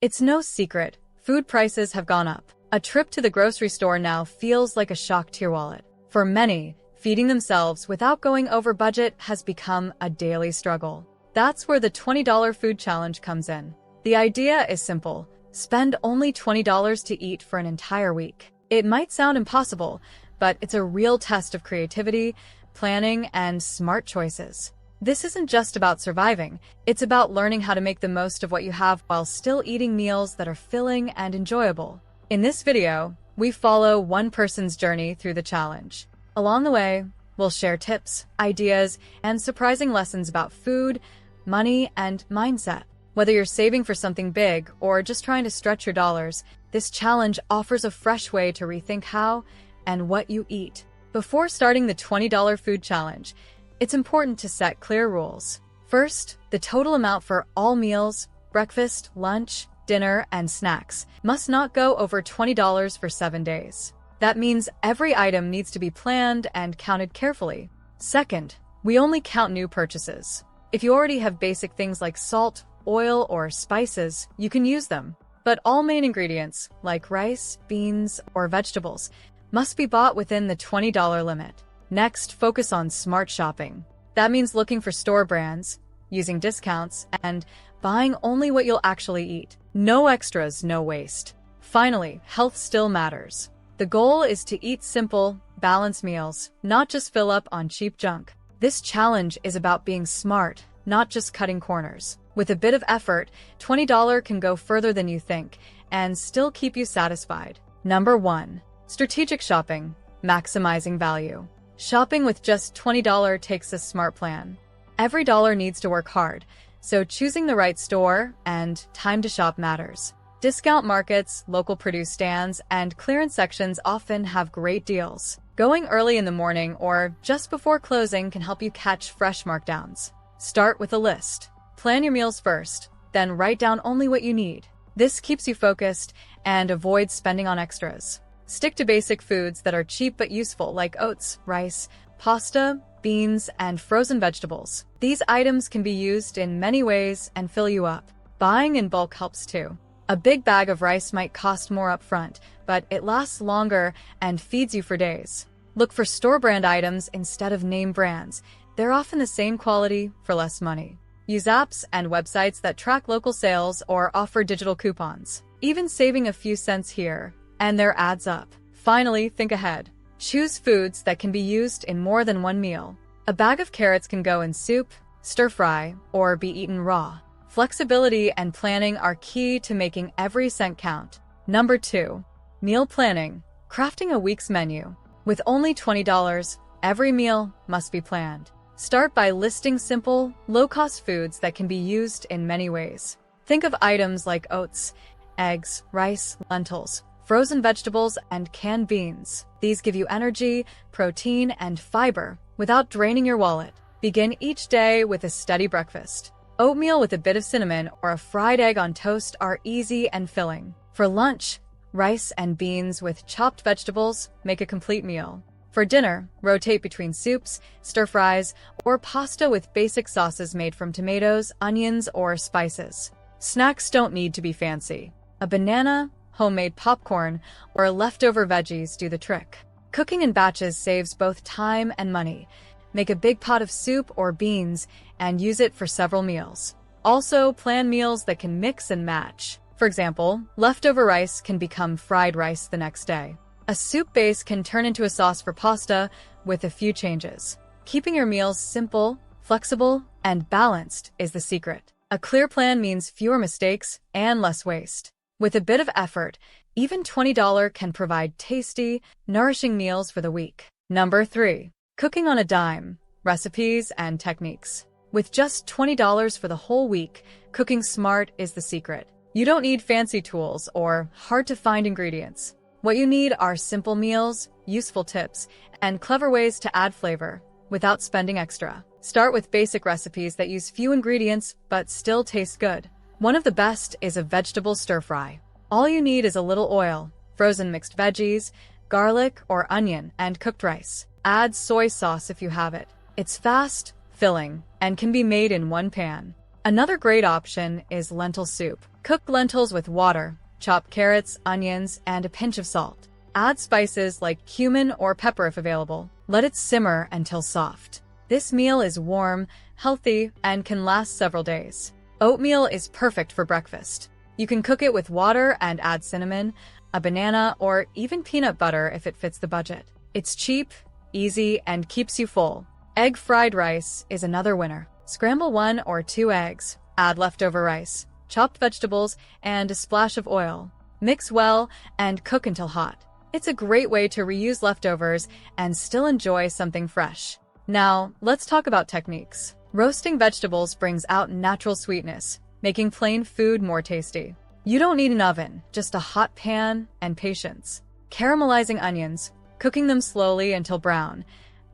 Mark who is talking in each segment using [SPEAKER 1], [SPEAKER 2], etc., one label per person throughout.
[SPEAKER 1] It's no secret, food prices have gone up. A trip to the grocery store now feels like a shock to your wallet. For many, feeding themselves without going over budget has become a daily struggle. That's where the $20 food challenge comes in. The idea is simple. Spend only $20 to eat for an entire week. It might sound impossible, but it's a real test of creativity, planning, and smart choices. This isn't just about surviving, it's about learning how to make the most of what you have while still eating meals that are filling and enjoyable. In this video, we follow one person's journey through the challenge. Along the way, we'll share tips, ideas, and surprising lessons about food, money, and mindset. Whether you're saving for something big or just trying to stretch your dollars, this challenge offers a fresh way to rethink how and what you eat. Before starting the $20 food challenge, it's important to set clear rules. First, the total amount for all meals, breakfast, lunch, dinner, and snacks must not go over $20 for 7 days. That means every item needs to be planned and counted carefully. Second, we only count new purchases. If you already have basic things like salt, oil, or spices, you can use them. But all main ingredients, like rice, beans, or vegetables, must be bought within the $20 limit. Next, focus on smart shopping. That means looking for store brands, using discounts, and buying only what you'll actually eat. No extras, no waste. Finally, health still matters. The goal is to eat simple, balanced meals, not just fill up on cheap junk. This challenge is about being smart, not just cutting corners. With a bit of effort, $20 can go further than you think and still keep you satisfied. Number 1. Strategic shopping, maximizing value. Shopping with just $20 takes a smart plan. Every dollar needs to work hard, so choosing the right store and time to shop matters. Discount markets, local produce stands, and clearance sections often have great deals. Going early in the morning or just before closing can help you catch fresh markdowns. Start with a list. Plan your meals first, then write down only what you need. This keeps you focused and avoids spending on extras. Stick to basic foods that are cheap but useful, like oats, rice, pasta, beans, and frozen vegetables. These items can be used in many ways and fill you up. Buying in bulk helps too. A big bag of rice might cost more upfront, but it lasts longer and feeds you for days. Look for store brand items instead of name brands. They're often the same quality for less money. Use apps and websites that track local sales or offer digital coupons. Even saving a few cents here and there adds up. Finally, think ahead. Choose foods that can be used in more than one meal. A bag of carrots can go in soup, stir fry, or be eaten raw. Flexibility and planning are key to making every cent count. Number 2. Meal planning, crafting a week's menu. With only $20, every meal must be planned. Start by listing simple, low-cost foods that can be used in many ways. Think of items like oats, eggs, rice, lentils, frozen vegetables, and canned beans. These give you energy, protein, and fiber without draining your wallet. Begin each day with a steady breakfast. Oatmeal with a bit of cinnamon or a fried egg on toast are easy and filling. For lunch, rice and beans with chopped vegetables make a complete meal. For dinner, rotate between soups, stir-fries, or pasta with basic sauces made from tomatoes, onions, or spices. Snacks don't need to be fancy. A banana, homemade popcorn, or leftover veggies do the trick. Cooking in batches saves both time and money. Make a big pot of soup or beans and use it for several meals. Also, plan meals that can mix and match. For example, leftover rice can become fried rice the next day. A soup base can turn into a sauce for pasta with a few changes. Keeping your meals simple, flexible, and balanced is the secret. A clear plan means fewer mistakes and less waste. With a bit of effort, even $20 can provide tasty, nourishing meals for the week. Number 3. Cooking on a dime, recipes and techniques. With just $20 for the whole week, cooking smart is the secret. You don't need fancy tools or hard-to-find ingredients. What you need are simple meals, useful tips, and clever ways to add flavor without spending extra. Start with basic recipes that use few ingredients but still taste good. One of the best is a vegetable stir-fry. All you need is a little oil, frozen mixed veggies, garlic or onion, and cooked rice. Add soy sauce if you have it. It's fast, filling, and can be made in one pan. Another great option is lentil soup. Cook lentils with water, chop carrots, onions, and a pinch of salt. Add spices like cumin or pepper if available. Let it simmer until soft. This meal is warm, healthy, and can last several days. Oatmeal is perfect for breakfast. You can cook it with water and add cinnamon, a banana, or even peanut butter if it fits the budget. It's cheap, easy, and keeps you full. Egg fried rice is another winner. Scramble 1 or 2 eggs, add leftover rice, chopped vegetables, and a splash of oil. Mix well and cook until hot. It's a great way to reuse leftovers and still enjoy something fresh. Now, let's talk about techniques. Roasting vegetables brings out natural sweetness, making plain food more tasty. You don't need an oven, just a hot pan and patience. Caramelizing onions, cooking them slowly until brown,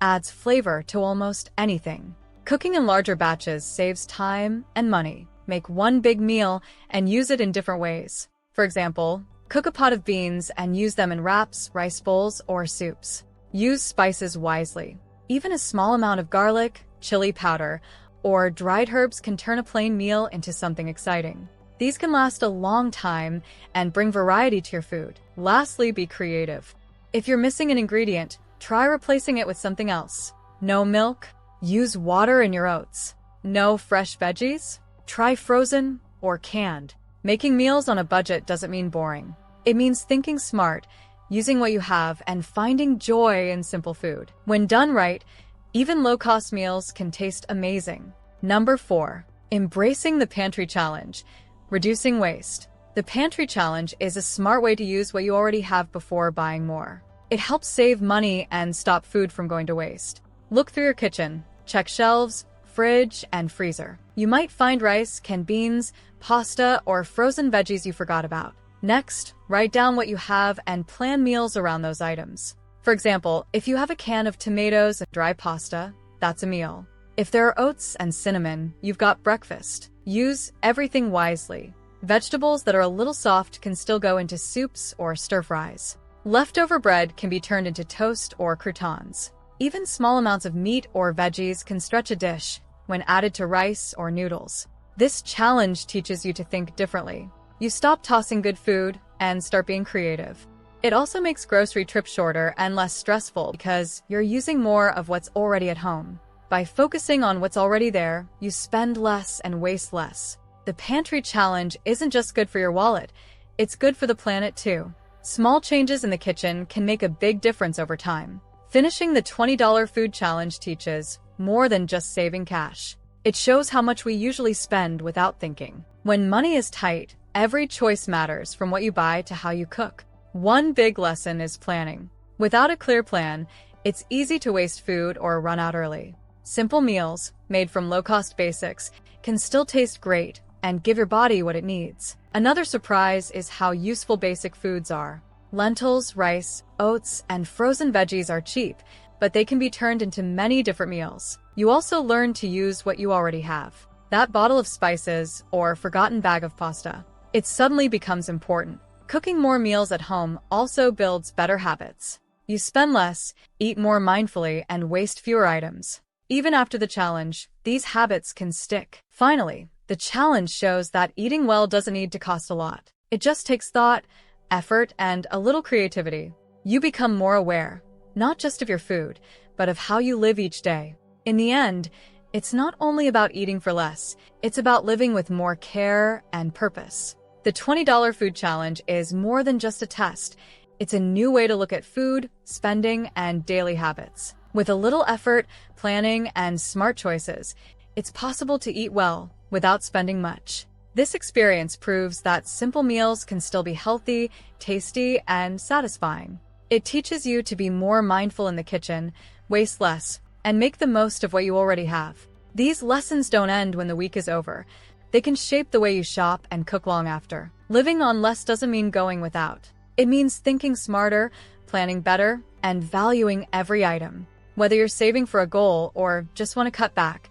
[SPEAKER 1] adds flavor to almost anything. Cooking in larger batches saves time and money. Make one big meal and use it in different ways. For example, cook a pot of beans and use them in wraps, rice bowls, or soups. Use spices wisely. Even a small amount of garlic, chili powder, or dried herbs can turn a plain meal into something exciting. These can last a long time and bring variety to your food. Lastly, be creative. If you're missing an ingredient, try replacing it with something else. No milk? Use water in your oats. No fresh veggies? Try frozen or canned. Making meals on a budget doesn't mean boring. It means thinking smart, using what you have, and finding joy in simple food. When done right, even low-cost meals can taste amazing. Number 4. Embracing the pantry challenge. Reducing waste. The pantry challenge is a smart way to use what you already have before buying more. It helps save money and stop food from going to waste. Look through your kitchen. Check shelves, fridge, and freezer. You might find rice, canned beans, pasta, or frozen veggies you forgot about. Next, write down what you have and plan meals around those items. For example, if you have a can of tomatoes and dry pasta, that's a meal. If there are oats and cinnamon, you've got breakfast. Use everything wisely. Vegetables that are a little soft can still go into soups or stir-fries. Leftover bread can be turned into toast or croutons. Even small amounts of meat or veggies can stretch a dish when added to rice or noodles. This challenge teaches you to think differently. You stop tossing good food and start being creative. It also makes grocery trips shorter and less stressful because you're using more of what's already at home. By focusing on what's already there, you spend less and waste less. The pantry challenge isn't just good for your wallet, it's good for the planet too. Small changes in the kitchen can make a big difference over time. Finishing the $20 food challenge teaches more than just saving cash. It shows how much we usually spend without thinking. When money is tight, every choice matters, from what you buy to how you cook. One big lesson is planning. Without a clear plan, it's easy to waste food or run out early. Simple meals, made from low-cost basics, can still taste great and give your body what it needs. Another surprise is how useful basic foods are. Lentils, rice, oats, and frozen veggies are cheap, but they can be turned into many different meals. You also learn to use what you already have. That bottle of spices or forgotten bag of pasta. It suddenly becomes important. Cooking more meals at home also builds better habits. You spend less, eat more mindfully, and waste fewer items. Even after the challenge, these habits can stick. Finally, the challenge shows that eating well doesn't need to cost a lot. It just takes thought, effort, and a little creativity. You become more aware, not just of your food, but of how you live each day. In the end, it's not only about eating for less, it's about living with more care and purpose. The $20 food challenge is more than just a test. It's a new way to look at food, spending, and daily habits. With a little effort, planning, and smart choices, it's possible to eat well without spending much. This experience proves that simple meals can still be healthy, tasty, and satisfying. It teaches you to be more mindful in the kitchen, waste less, and make the most of what you already have. These lessons don't end when the week is over. They can shape the way you shop and cook long after. Living on less doesn't mean going without. It means thinking smarter, planning better, and valuing every item. Whether you're saving for a goal or just want to cut back,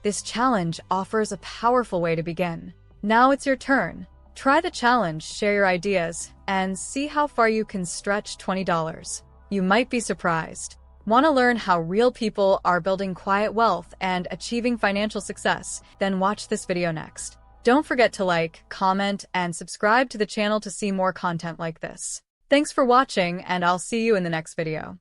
[SPEAKER 1] this challenge offers a powerful way to begin. Now it's your turn. Try the challenge, share your ideas, and see how far you can stretch $20. You might be surprised. Want to learn how real people are building quiet wealth and achieving financial success? Then watch this video next. Don't forget to like, comment, and subscribe to the channel to see more content like this. Thanks for watching, and I'll see you in the next video.